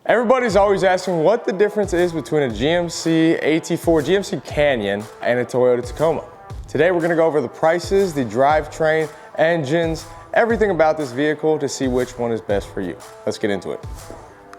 Everybody's always asking what the difference is between a GMC AT4 GMC Canyon and a Toyota Tacoma. Today we're gonna go over the prices, the drivetrain, engines, everything about this vehicle to see which one is best for you. Let's get into it.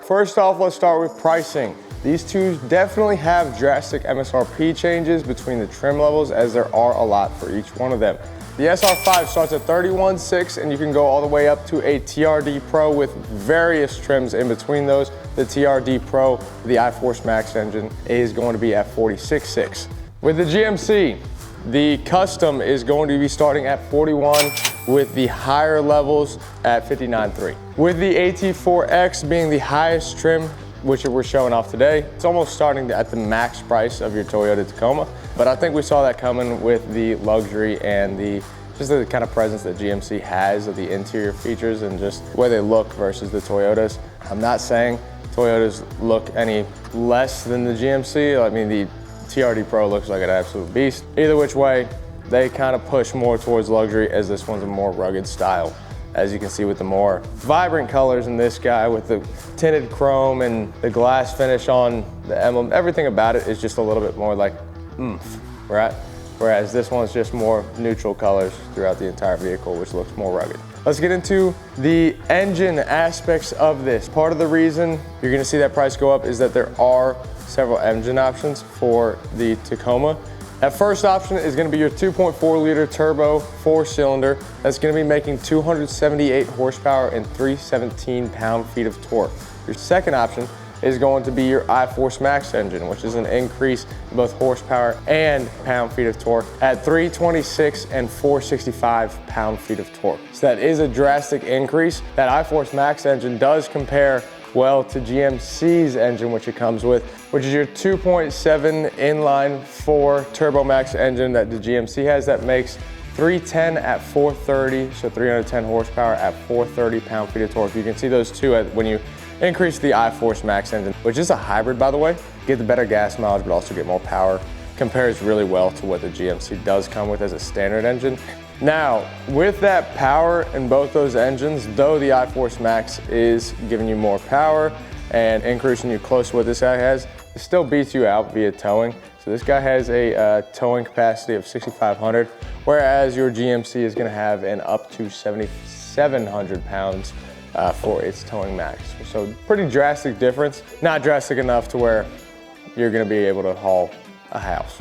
First off, let's start with pricing. These two definitely have drastic MSRP changes between the trim levels, as there are a lot for each one of them. The SR5 starts at $31,600 and you can go all the way up to a TRD Pro with various trims in between those. The TRD Pro, the iForce Max engine, is going to be at $46,600. With the GMC, the custom is going to be starting at $41,000 with the higher levels at $59,300. With the AT4X being the highest trim, which we're showing off today, it's almost starting at the max price of your Toyota Tacoma. But I think we saw that coming with the luxury and just the kind of presence that GMC has of the interior features and just the way they look versus the Toyotas. I'm not saying Toyotas look any less than the GMC. I mean, the TRD Pro looks like an absolute beast. Either which way, they kind of push more towards luxury, as this one's a more rugged style. As you can see with the more vibrant colors in this guy, with the tinted chrome and the glass finish on the emblem, everything about it is just a little bit more like oomph, right? Whereas this one's just more neutral colors throughout the entire vehicle, which looks more rugged. Let's get into the engine aspects of this. Part of the reason you're gonna see that price go up is that there are several engine options for the Tacoma. That first option is gonna be your 2.4 liter turbo 4-cylinder. That's gonna be making 278 horsepower and 317 pound-feet of torque. Your second option is going to be your iForce Max engine, which is an increase in both horsepower and pound-feet of torque at 326 and 465 pound-feet of torque. So that is a drastic increase. That iForce Max engine does compare well to GMC's engine, which it comes with, which is your 2.7 inline 4 Turbo Max engine that the GMC has, that makes 310 at 430, so 310 horsepower at 430 pound-feet of torque. You can see those two when you increase the iForce Max engine, which is a hybrid, by the way. Get the better gas mileage, but also get more power. Compares really well to what the GMC does come with as a standard engine. Now, with that power in both those engines, though the iForce Max is giving you more power and increasing you close to what this guy has, it still beats you out via towing. So this guy has a towing capacity of 6,500, whereas your GMC is gonna have an up to 7,700 pounds for its towing max. So pretty drastic difference. Not drastic enough to where you're gonna be able to haul a house.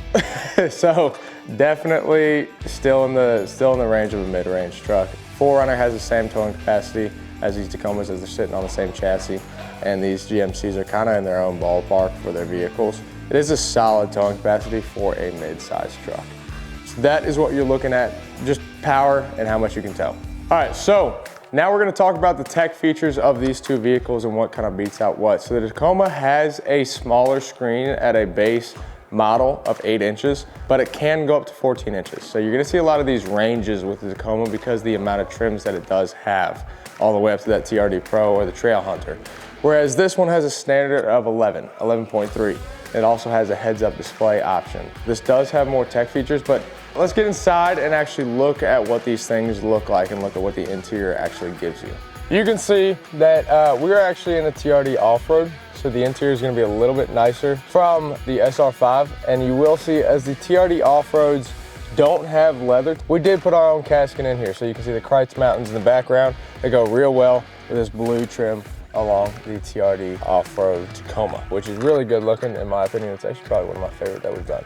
So definitely still in the range of a mid-range truck. 4Runner has the same towing capacity as these Tacomas, as they're sitting on the same chassis, and these GMCs are kind of in their own ballpark for their vehicles. It is a solid towing capacity for a mid-size truck. So that is what you're looking at, just power and how much you can tow. All right, so now we're gonna talk about the tech features of these two vehicles and what kind of beats out what. So the Tacoma has a smaller screen at a base model of 8 inches, but it can go up to 14 inches. So you're gonna see a lot of these ranges with the Tacoma because of the amount of trims that it does have, all the way up to that TRD Pro or the Trail Hunter. Whereas this one has a standard of 11.3. It also has a heads-up display option. This does have more tech features, but let's get inside and actually look at what these things look like and look at what the interior actually gives you. You can see that we're actually in a TRD off-road, so the interior is going to be a little bit nicer from the SR5, and you will see as the TRD off-roads don't have leather. We did put our own casket in here, so you can see the Krietz mountains in the background. They go real well with this blue trim along the TRD off-road Tacoma, which is really good looking in my opinion. It's actually probably one of my favorite that we've done.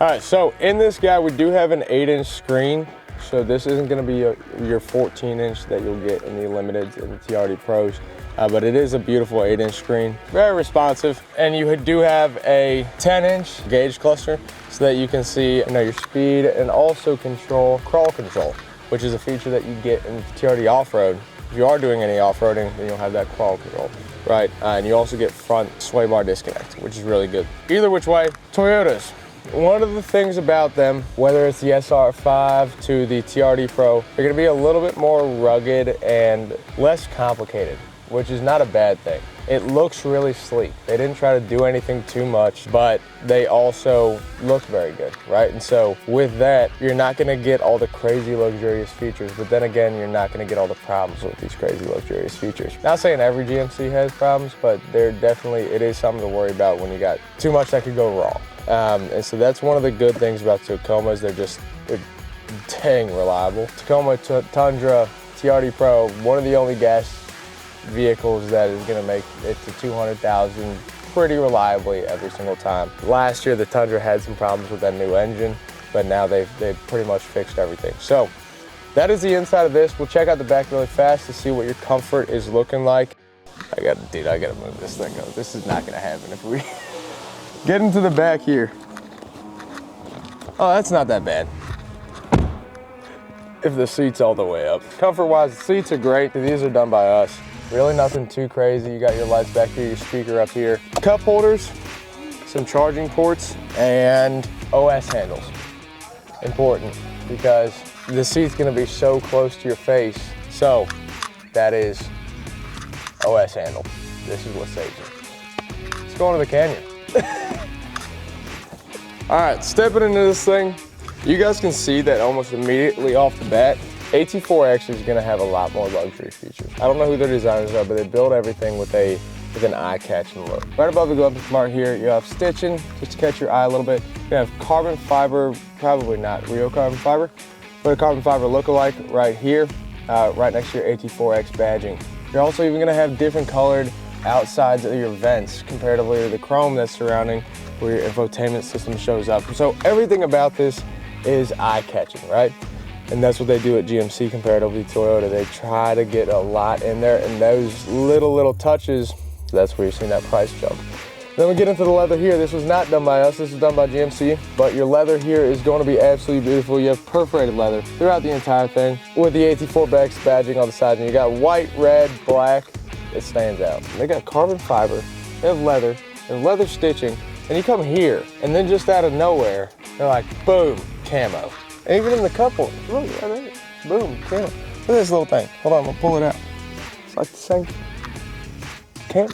All right, so in this guy, we do have an 8-inch screen. So this isn't gonna be your 14-inch that you'll get in the Limiteds and the TRD Pros, but it is a beautiful 8-inch screen, very responsive. And you do have a 10-inch gauge cluster so that you can see your speed and also control crawl control, which is a feature that you get in TRD off-road. If you are doing any off-roading, then you'll have that crawl control, right? And you also get front sway bar disconnect, which is really good. Either which way, Toyotas. One of the things about them, whether it's the SR5 to the TRD Pro, they're gonna be a little bit more rugged and less complicated, which is not a bad thing. It looks really sleek. They didn't try to do anything too much, but they also look very good, right? And so with that, you're not gonna get all the crazy luxurious features, but then again, you're not gonna get all the problems with these crazy luxurious features. Not saying every GMC has problems, but it is something to worry about when you got too much that could go wrong. And so that's one of the good things about Tacomas. They're dang reliable. Tacoma, Tundra, TRD Pro, one of the only gas vehicles that is going to make it to 200,000 pretty reliably every single time. Last year the Tundra had some problems with that new engine, but now they've pretty much fixed everything. So that is the inside of this. We'll check out the back really fast to see what your comfort is looking like. I gotta move this thing up. This is not gonna happen if we get into the back here. Oh, that's not that bad. If the seat's all the way up. Comfort-wise, the seats are great. These are done by us. Really nothing too crazy. You got your lights back here, your speaker up here. Cup holders, some charging ports, and OS handles. Important, because the seat's gonna be so close to your face. So that is OS handle. This is what saves you. Let's go into the canyon. All right, stepping into this thing, you guys can see that almost immediately off the bat, AT4X is gonna have a lot more luxury features. I don't know who their designers are, but they build everything with an eye-catching look. Right above the glove compartment here, you have stitching, just to catch your eye a little bit. You have carbon fiber, probably not real carbon fiber, but a carbon fiber look-alike right here, right next to your AT4X badging. You're also even gonna have different colored outsides of your vents comparatively to the chrome that's surrounding where your infotainment system shows up. So everything about this is eye-catching, right? And that's what they do at GMC comparatively to Toyota. They try to get a lot in there, and those little touches, that's where you're seeing that price jump. Then we get into the leather here. This was not done by us, this was done by GMC, but your leather here is going to be absolutely beautiful. You have perforated leather throughout the entire thing with the AT4X badging on the sides, and you got white, red, black. It stands out. They got carbon fiber, they have leather, and leather stitching, and you come here, and then just out of nowhere, they're like, boom, camo. And even in the cup holders, look right there, boom, camo. Look at this little thing. Hold on, I'm gonna pull it out. It's like the same camo.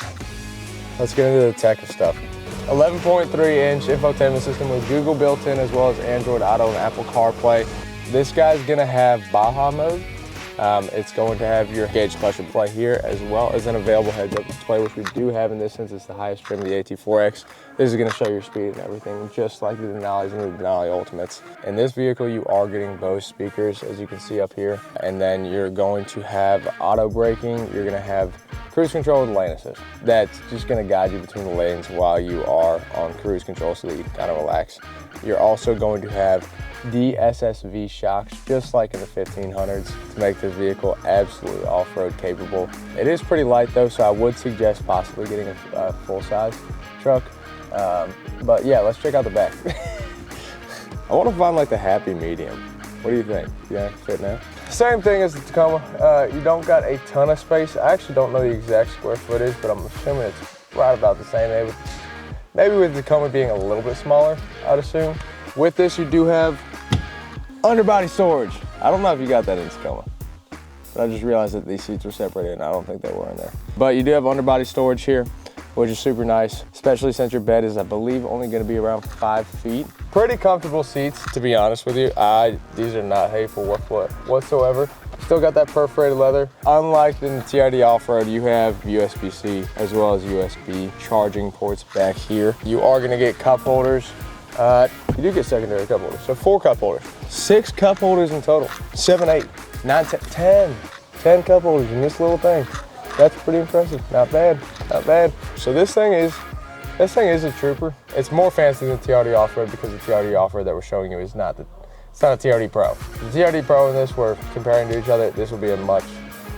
Let's get into the tech of stuff. 11.3-inch infotainment system with Google built in, as well as Android Auto and Apple CarPlay. This guy's gonna have Baja mode. It's going to have your gauge clutch and play here, as well as an available heads-up display, which we do have in this, since it's the highest trim of the AT4X. This is going to show your speed and everything, just like the Denali's and the Denali Ultimates. In this vehicle, you are getting Bose speakers, as you can see up here, and then you're going to have auto braking. You're going to have cruise control and lane assist. That's just going to guide you between the lanes while you are on cruise control, so that you can kind of relax. You're also going to have DSSV shocks, just like in the 1500s, to make this vehicle absolutely off-road capable. It is pretty light though, so I would suggest possibly getting a full-size truck. But yeah, let's check out the back. I want to find like the happy medium. What do you think? Yeah, fit now? Same thing as the Tacoma. You don't got a ton of space. I actually don't know the exact square footage, but I'm assuming it's right about the same. Maybe with the Tacoma being a little bit smaller, I'd assume. With this, you do have underbody storage. I don't know if you got that in Tacoma, but I just realized that these seats were separated and I don't think they were in there. But you do have underbody storage here, which is super nice, especially since your bed is, I believe, only gonna be around 5 feet. Pretty comfortable seats, to be honest with you. These are not hateful whatsoever. Still got that perforated leather. Unlike in the TRD Off-Road, you have USB-C as well as USB charging ports back here. You are gonna get cup holders. You do get secondary cup holders, so 4 cup holders. 6 cup holders in total. 7, 8, 9, 10. 10 cup holders in this little thing. That's pretty impressive. Not bad, not bad. So this thing is a trooper. It's more fancy than the TRD Off-Road, because the TRD Off-Road that we're showing you is not it's not a TRD Pro. The TRD Pro and this, we're comparing to each other. This will be a much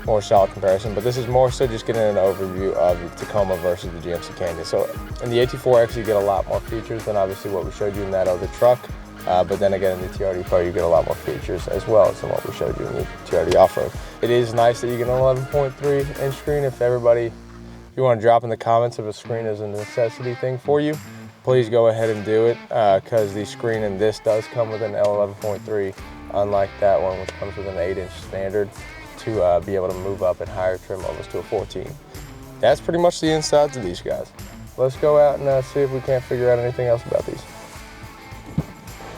more solid comparison, but this is more so just getting an overview of the Tacoma versus the GMC Canyon. So in the AT4X, you get a lot more features than obviously what we showed you in that other truck. But then again, in the TRD Pro, you get a lot more features as well as what we showed you in the TRD Off-Road. It is nice that you get an 11.3-inch screen. If you want to drop in the comments if a screen is a necessity thing for you, please go ahead and do it, because the screen in this does come with an L11.3, unlike that one, which comes with an 8-inch standard to be able to move up in higher trim levels to a 14. that's pretty much the insides of these guys. Let's go out and see if we can't figure out anything else about these.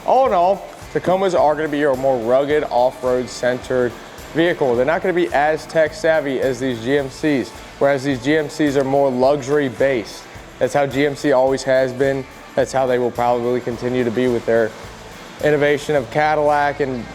All in all, Tacomas are going to be your more rugged, off-road centered vehicle. They're not going to be as tech savvy as these GMCs, whereas these GMCs are more luxury based. That's how GMC always has been. That's how they will probably continue to be with their innovation of Cadillac, and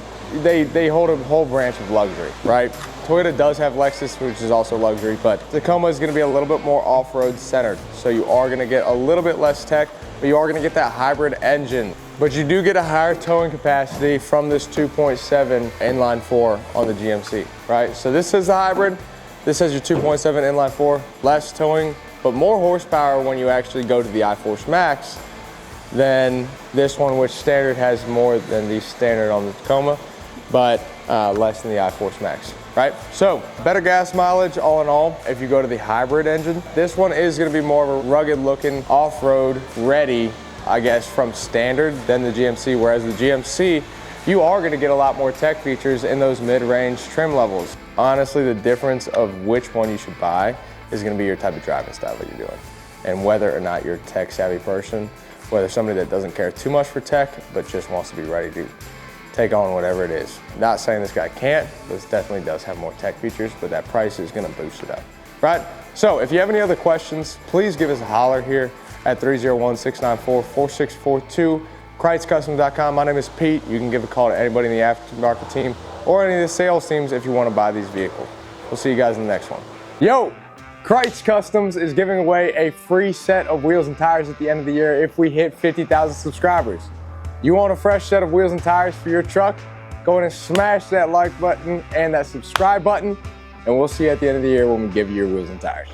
they hold a whole branch of luxury, right? Toyota does have Lexus, which is also luxury, but Tacoma is going to be a little bit more off-road centered. So you are going to get a little bit less tech, but you are going to get that hybrid engine. But you do get a higher towing capacity from this 2.7 inline 4 on the GMC, right? So this is the hybrid. This has your 2.7 inline 4, less towing, but more horsepower when you actually go to the iForce Max than this one, which standard has more than the standard on the Tacoma, but less than the iForce Max, right? So better gas mileage all in all if you go to the hybrid engine. This one is going to be more of a rugged looking off-road ready, I guess, from standard than the GMC, whereas the GMC, you are going to get a lot more tech features in those mid-range trim levels. Honestly, the difference of which one you should buy is going to be your type of driving style that you're doing, and whether or not you're a tech savvy person, whether somebody that doesn't care too much for tech but just wants to be ready to take on whatever it is. Not saying this guy can't, this definitely does have more tech features, but that price is going to boost it up, right? So if you have any other questions, please give us a holler here at 301-694-4642, KreitzCustoms.com. My name is Pete. You can give a call to anybody in the aftermarket team or any of the sales teams if you want to buy these vehicles. We'll see you guys in the next one. Yo, Krietz Customs is giving away a free set of wheels and tires at the end of the year if we hit 50,000 subscribers. You want a fresh set of wheels and tires for your truck? Go ahead and smash that like button and that subscribe button, and we'll see you at the end of the year when we give you your wheels and tires.